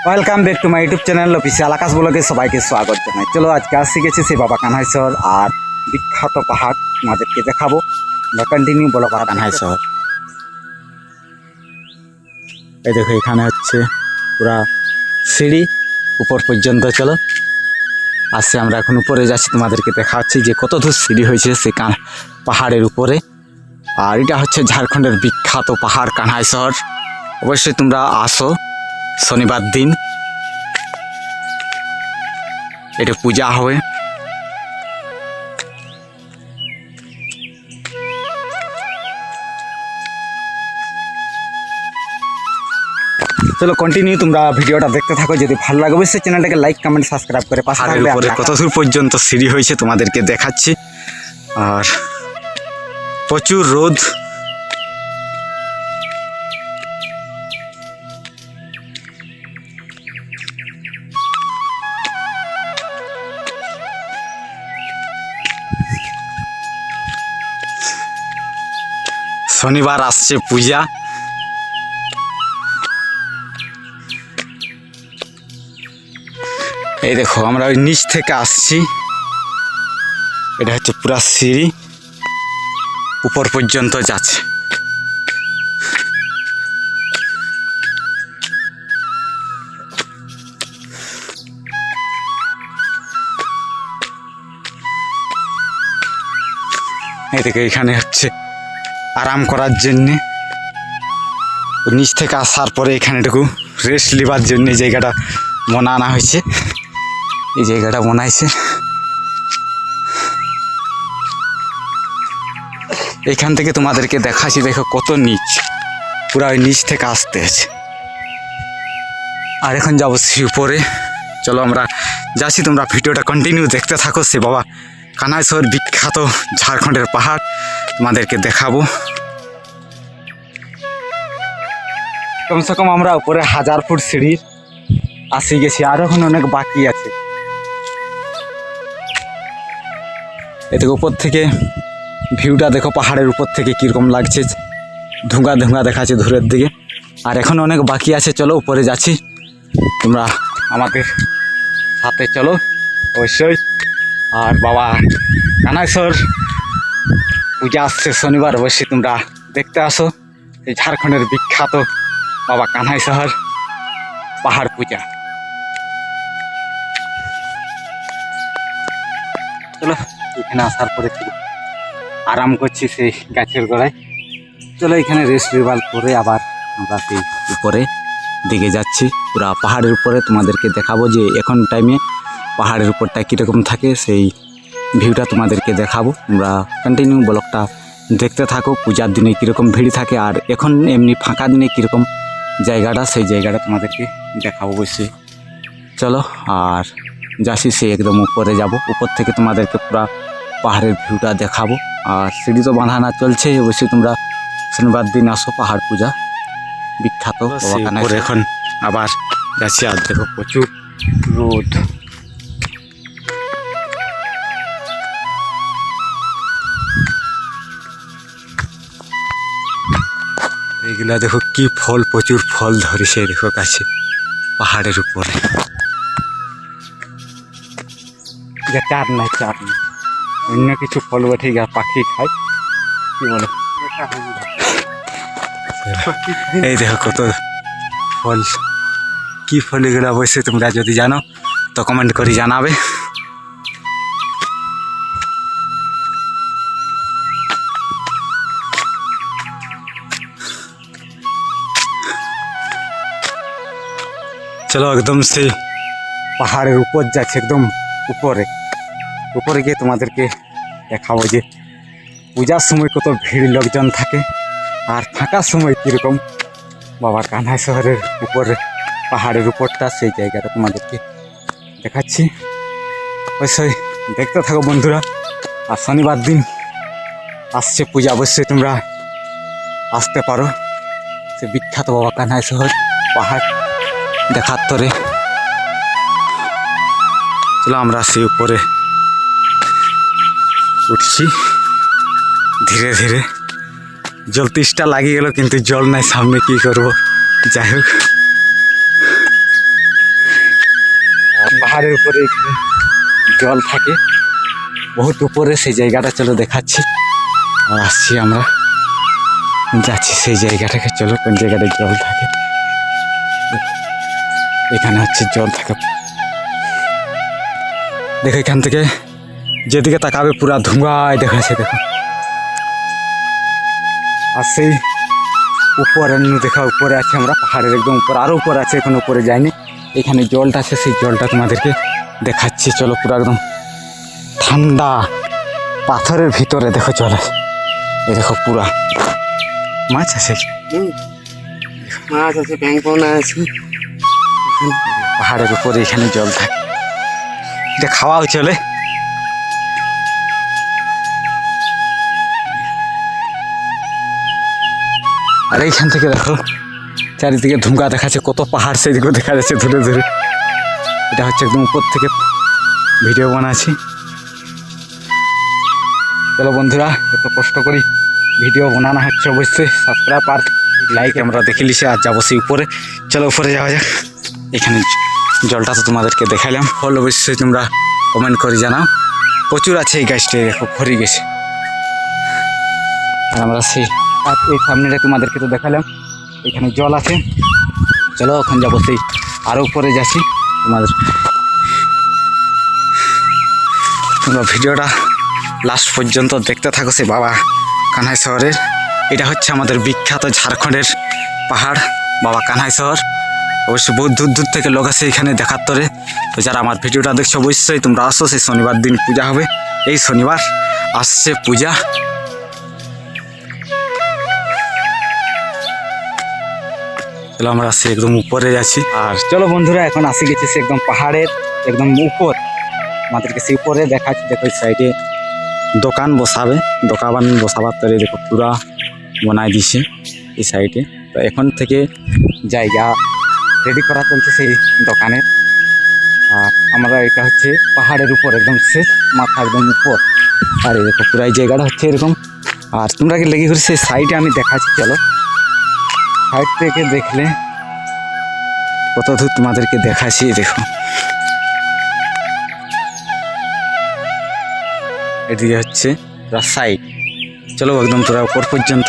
Welcome back to my YouTube channel official Akash ব্লগে সবাইকে স্বাগত জানাই। চলো আজকে আসি গেছি সেই বাবা কানাইশ্বর আর বিখ্যাত পাহাড় তোমাদেরকে দেখাবো। আমরা কন্টিনিউ বলো বাবা কানাইশ্বর। এই দেখো এখানে হচ্ছে পুরা সিঁড়ি উপর পর্যন্ত। চলো আসছে, আমরা এখন উপরে যাচ্ছি, তোমাদেরকে দেখাচ্ছি যে কত দূর সিঁড়ি হয়েছে সেই পাহাড়ের উপরে। আর এটা হচ্ছে ঝাড়খণ্ডের বিখ্যাত পাহাড় কানাইশ্বর। অবশ্যই তোমরা আসো শনিবার দিন, এটা পূজা হবে। চলো কন্টিনিউ তোমরা ভিডিওটা দেখতে থাকো, যদি ভালো লাগে অবশ্যই চ্যানেলটাকে লাইক কমেন্ট সাবস্ক্রাইব করে পাশে থাকবে। উপরে কত দূর পর্যন্ত সিঁড়ি হয়েছে তোমাদেরকে দেখাচ্ছি। আর প্রচুর রোদ, শনিবার আসছে পূজা। এই দেখো আমরা ওই নিচ থেকে আসছি, এটা হচ্ছে পুরা সিঁড়ি উপর পর্যন্ত যাচ্ছে। এই দেখো এখানে হচ্ছে আরাম করার জন্যে, নিচ থেকে আসার পরে এখানেটুকু রেস্ট নেবার জন্য জায়গাটা বানানো হয়েছে। এই জায়গাটা বানাইছে, এখান থেকে তোমাদেরকে দেখাচ্ছি। দেখো কত নিচ, পুরা ওই নিচ থেকে আসতে আছে। আর এখন যাবো সে উপরে। চলো আমরা যাচ্ছি, তোমরা ভিডিওটা কন্টিনিউ দেখতে থাকো। সে বাবা কানাইশ্বর বিখ্যাত ঝাড়খণ্ডের পাহাড় তোমাদেরকে দেখাবো। কমসে কম আমরা উপরে 1000 ফুট সিঁড়ি আসি গেছি, আর এখন অনেক বাকি আছে। এদিকে উপর থেকে ভিউটা দেখো, পাহাড়ের উপর থেকে কীরকম লাগছে, ধুঁয়া ধুঁয়া দেখাচ্ছে দূরের দিকে। আর এখন অনেক বাকি আছে, চলো উপরে যাচ্ছি, তোমরা আমাদের সাথে চলো অবশ্যই। আর বাবা কানাইশ্বর পূজা আসছে শনিবার, অবশ্যই তোমরা দেখতে আসো এই ঝাড়খণ্ডের বিখ্যাত বাবা কানাইশ্বর পাহাড় পূজা। চলো এখানে আসার পরে আরাম করছি সেই গাছের গোড়ায়। চলো এখানে রেস্ট নেবার করে আবার আমরা সেই উপরে দিকে যাচ্ছি। পুরা পাহাড়ের উপরে তোমাদেরকে দেখাবো যে এখন টাইমে পাহাড়ের উপরটা কীরকম থাকে, সেই ভিউটা তোমাদেরকে দেখাবো। তোমরা কন্টিনিউ ব্লগটা দেখতে থাকো। পূজার দিনে কীরকম ভিড় থাকে আর এখন এমনি ফাঁকা দিনে কীরকম জায়গাটা, সেই জায়গাটা তোমাদেরকে দেখাবো অবশ্যই। চলো আর যাচ্ছি, সে একদম উপরে যাব, উপর থেকে তোমাদেরকে পুরা পাহাড়ের ভিউটা দেখাবো। আর সিঁড়ি তো বাঁধানা চলছে, অবশ্যই তোমরা শনিবার দিন আসো, পাহাড় পূজা বিখ্যাত। এখন আবার যাচ্ছি, আর দেখো প্রচুর রোদ। এইগুলা দেখো কি ফল, প্রচুর ফল ধরেছে দেখো কাছে পাহাড়ের উপরে। চার নাই, চার নাই, অন্য কিছু ফল বটে, পাখি খায়, কি বলো। এই দেখো কত ফল, কি ফল এগুলো অবশ্যই তোমরা যদি জানো তো কমেন্ট করে জানাবে। চলো একদম সেই পাহাড়ের উপর যাচ্ছে, একদম উপরে উপরে গিয়ে তোমাদেরকে দেখাবো যে পূজার সময় কত ভিড় লোকজন থাকে আর ফাঁকার সময় কীরকম বাবা কানাইশ্বরের উপরে পাহাড়ের উপরটা, সেই জায়গাটা তোমাদেরকে দেখাচ্ছি। অবশ্যই দেখতে থাকো বন্ধুরা। আর শনিবার দিন আসছে পূজা, অবশ্যই তোমরা আসতে পারো সে বিখ্যাত বাবা কানাইশ্বর পাহাড় দেখার তরে। চলো আমরা সেই উপরে উঠছি ধীরে ধীরে। জল তেষ্টা লাগিয়ে গেল, কিন্তু জল নাই সামনে, কি করব। যাই হোক পাহাড়ের উপরে এখানে জল থাকে বহুত উপরে, সেই জায়গাটা চলো দেখাচ্ছি। আর আসছি আমরা, যাচ্ছি সেই জায়গাটাকে, চলো কোন জায়গাটায় জল থাকে। এখানে হচ্ছে জল থাকে, দেখো এখান থেকে যেদিকে তাকাবে পুরা ধোঁয়ায় দেখাচ্ছে, দেখো। আর সেই উপরে দেখা, উপরে আছে আমরা পাহাড়ের একদম উপরে, আরও উপরে আছে, এখন উপরে যায়নি। এখানে জলটা আছে, সেই জলটা তোমাদেরকে দেখাচ্ছি, চলো। পুরো একদম ঠান্ডা পাথরের ভিতরে দেখো জল আছে, এই দেখো পুরা মাছ আছে, মাছ আছে, ব্যাংকনা আছে। পাহাড়ের উপরে এখানে জল থাকে, এটা খাওয়াও চলে। আর এইখান থেকে দেখো চারিদিকে ধুঁকা দেখাচ্ছে, কত পাহাড় সেদিকেও দেখা যাচ্ছে ধরে ধরে। এটা হচ্ছে একদম উপর থেকে ভিডিও বানাচ্ছি। চলো বন্ধুরা, এত কষ্ট করি ভিডিও বানানো হচ্ছে, অবশ্যই সাবস্ক্রাইব আর লাইক আমরা দেখে লিছি। আর যাবো সেই উপরে, চলো উপরে যাওয়া যাক। এখানে জলটা তো তোমাদেরকে দেখাইলাম, ফল অবশ্যই তোমরা কমেন্ট করে জানাও। প্রচুর আছে এই গাছটায়, দেখো ভরে গেছে। আর আমরা সেই এই সামনেটা তোমাদেরকে তো দেখালাম, এখানে জল আছে। চলো ওখানে যাবো, সেই আরও উপরে যাচ্ছি। তোমরা ভিডিওটা লাস্ট পর্যন্ত দেখতে থাকো। সে বাবা কানাই শহরের, এটা হচ্ছে আমাদের বিখ্যাত ঝাড়খণ্ডের পাহাড় বাবা কানাই শহর। অবশ্যই বহুত দূর দূর থেকে লোক আসে এখানে দেখার তরে। তো যারা আমার ভিডিওটা দেখছো অবশ্যই তোমরা আসো, সেই শনিবার দিন পূজা হবে। এই শনিবার আসছে পূজা। চলো আমরা আসছি, একদম উপরে যাচ্ছি। আর চলো বন্ধুরা, এখন আসি গেছি সে একদম পাহাড়ের একদম উপর। আমাদেরকে সেই উপরে দেখাচ্ছি, দেখো এই সাইডে দোকান বসাবার তরে দেখো পুরা বানাই দিছে এই সাইডে। তো এখন থেকে জায়গা রেডি করা চলছে সেই দোকানের। আর আমরা, এটা হচ্ছে পাহাড়ের উপর একদম শেষ মাথা একদম উপর। আর এই দেখো পুরা এই জায়গাটা হচ্ছে এরকম। আর তোমরা কি লেগে করে সেই সাইডে আমি দেখাচ্ছি, চলো। সাইড থেকে দেখলে কত দূর তোমাদেরকে দেখাচ্ছি, দেখো। এদিকে হচ্ছে পুরা সাইড, চলো একদম পুরা উপর পর্যন্ত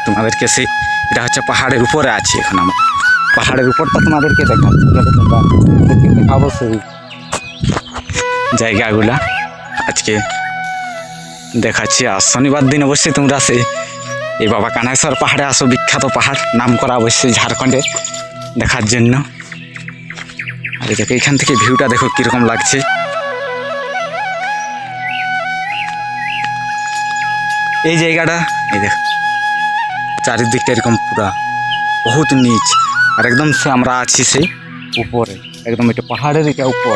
তোমাদেরকে সেই, এটা হচ্ছে পাহাড়ের উপরে আছে। এখন আমরা পাহাড়ের উপরটা তোমাদেরকে দেখাচ্ছি, চলো তোমরা দেখাবো সেই জায়গাগুলা আজকে দেখাচ্ছি। আর শনিবার দিন অবশ্যই তোমরা সেই এই বাবা কানাইশ্বর পাহাড়ে আসো, বিখ্যাত পাহাড়, নাম করা অবশ্যই ঝাড়খণ্ডে দেখার জন্য। আর দেখো এখান থেকে ভিউটা দেখো কীরকম লাগছে। এই জায়গাটা এই দেখো চারিদিকটা এরকম পুরা বহুত নিচ। আর একদম সে আমরা আছি সেই উপরে, একদম এটা পাহাড়ের এটা উপর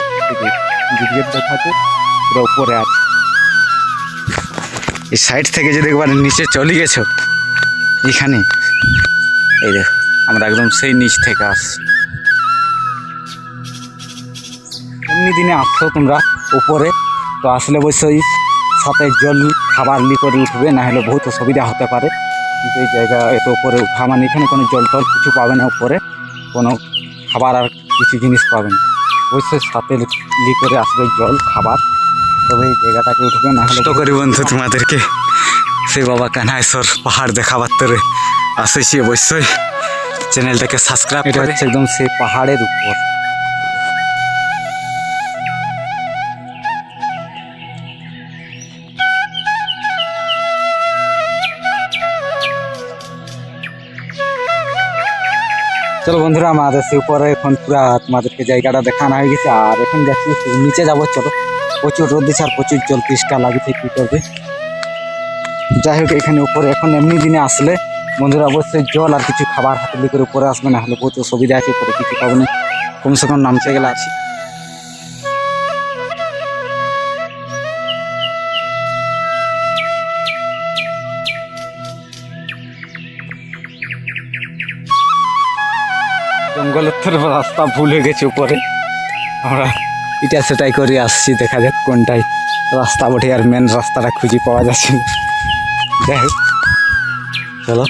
দেখাচ্ছে, পুরো উপরে আছে। এই সাইড থেকে যদি একবার নিচে চলে গেছো এখানে, এই দেখো আমরা একদম সেই নিচ থেকে আসছি। এমনি দিনে আসছো তোমরা উপরে, তো আসলে অবশ্যই সাথে জল খাবার লি করে উঠবে, না হলে বহুত অসুবিধা হতে পারে। কিন্তু এই জায়গা এত উপরে উঠা মানে এখানে কোনো জল টল কিছু পাবে না, উপরে কোনো খাবার আর কিছু জিনিস পাবে না। অবশ্যই সাথে লি করে আসবে জল খাবার, তবে এই জায়গাটাকে উঠবে, না হলে। করি বন্ধু তোমাদেরকে সেই বাবা কানাইশ্বর পাহাড় দেখাবার তরে আসেছি। অবশ্যই চ্যানেলটাকে সাবস্ক্রাইব করে। একদম সেই পাহাড়ের উপর, চলো বন্ধুরা, আমাদের সে উপরে এখন পুরা তোমাদেরকে জায়গাটা দেখানো হয়ে গেছে। আর এখন যাচ্ছি নিচে যাবো, চলো। প্রচুর রোদ দিচ্ছে আর প্রচুর জল তৃষ্ণা লাগছে, কী করবে। যাই হোক, এখানে উপরে এখন এমনি দিনে আসলে বন্ধুরা অবশ্যই জল আর কিছু খাবার হাতে করে উপরে আসবে, না হলে বহুত অসুবিধা আছে, উপরে কিছু পাবে না। কমসে কম নামতে গেলে আছি। জঙ্গলের তোর রাস্তা ভুল হয়ে গেছে, উপরে আমরা এটা সেটাই করে আসছি, দেখা যাক কোনটাই রাস্তা বটে। আর মেন রাস্তাটা খুঁজে পাওয়া যাচ্ছে না। যাই হোক চলো,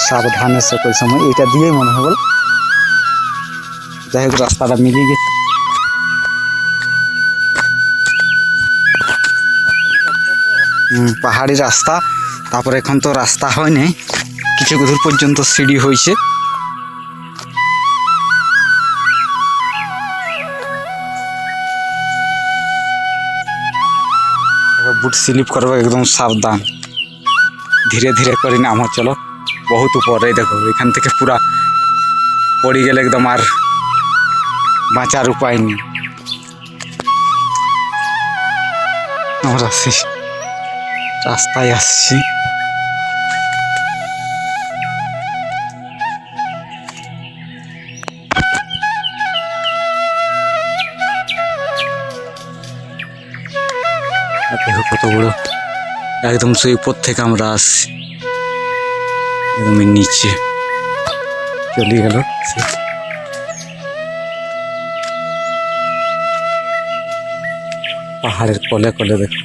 সাবধানে সকল সময় এটা দিয়েই মনে হয় বল। যাই হোক রাস্তাটা মিলিয়ে গেছে। পাহাড়ি রাস্তা, তারপরে এখন তো রাস্তা হয়নি, কিছু দূর পর্যন্ত সিঁড়ি হয়েছে। বুট স্লিপ করবো, একদম সাবধান, ধীরে ধীরে করে নামো। চলো, বহুত উপরে দেখো, এখান থেকে পুরা পড়ে গেলে একদম আর বাঁচার উপায় নেই। আমরা রাস্তায় আসছি। দেখো কত বড়, একদম সেই উপর থেকে আমরা আসছি, একদম নিচে চলে গেল। পাহাড়ের কোলে কোলে দেখো,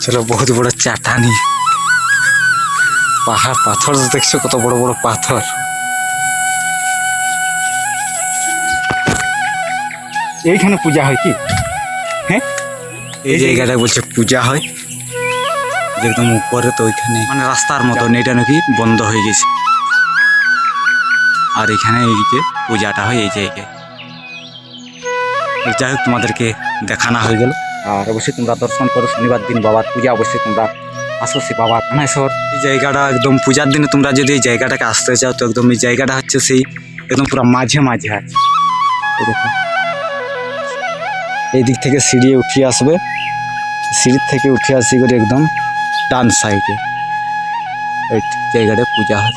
চলো, বহুত বড় চাটানি পাহাড়, পাথর দেখছো কত বড় বড় পাথর। এইখানে পূজা হয় কি? হ্যাঁ, এই জায়গাটা বলছে পূজা হয় একদম উপরে, তো ওইখানে মানে রাস্তার মতন, এটা নাকি বন্ধ হয়ে গেছে। আর এখানে এই যে পূজাটা হয় এই জায়গায়। যাই হোক, তোমাদেরকে দেখানো হয়ে গেল। আর অবশ্যই তোমরা দর্শন করো, শনিবার দিন বাবার পূজা, অবশ্যই তোমরা আসো সে বাবা কানাইশ্বর। এই জায়গাটা একদম পূজার দিনে তোমরা যদি এই জায়গাটাকে আসতে চাও, তো একদম এই জায়গাটা হচ্ছে সেই একদম পুরো মাঝে মাঝে আছে। এই দেখো, এই দিক থেকে সিঁড়ি উঠে আসবে, সিঁড়ির থেকে উঠে আসি করে একদম ডান সাইডে এই জায়গাটা পূজা হয়।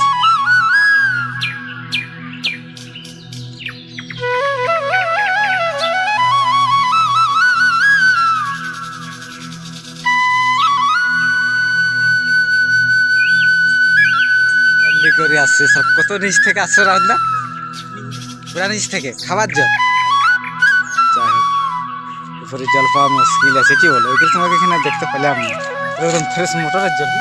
করে আসছে সব, কত নিচ থেকে আসছে রান্না, পুরা নিচ থেকে খাবার জল। যাই হোক, উপরে জল পাওয়া মুশকিল আছে, কি বলো? ওইগুলো তোমাকে এখানে দেখতে পেলাম না, একদম ফ্রেশ মোটরের জল।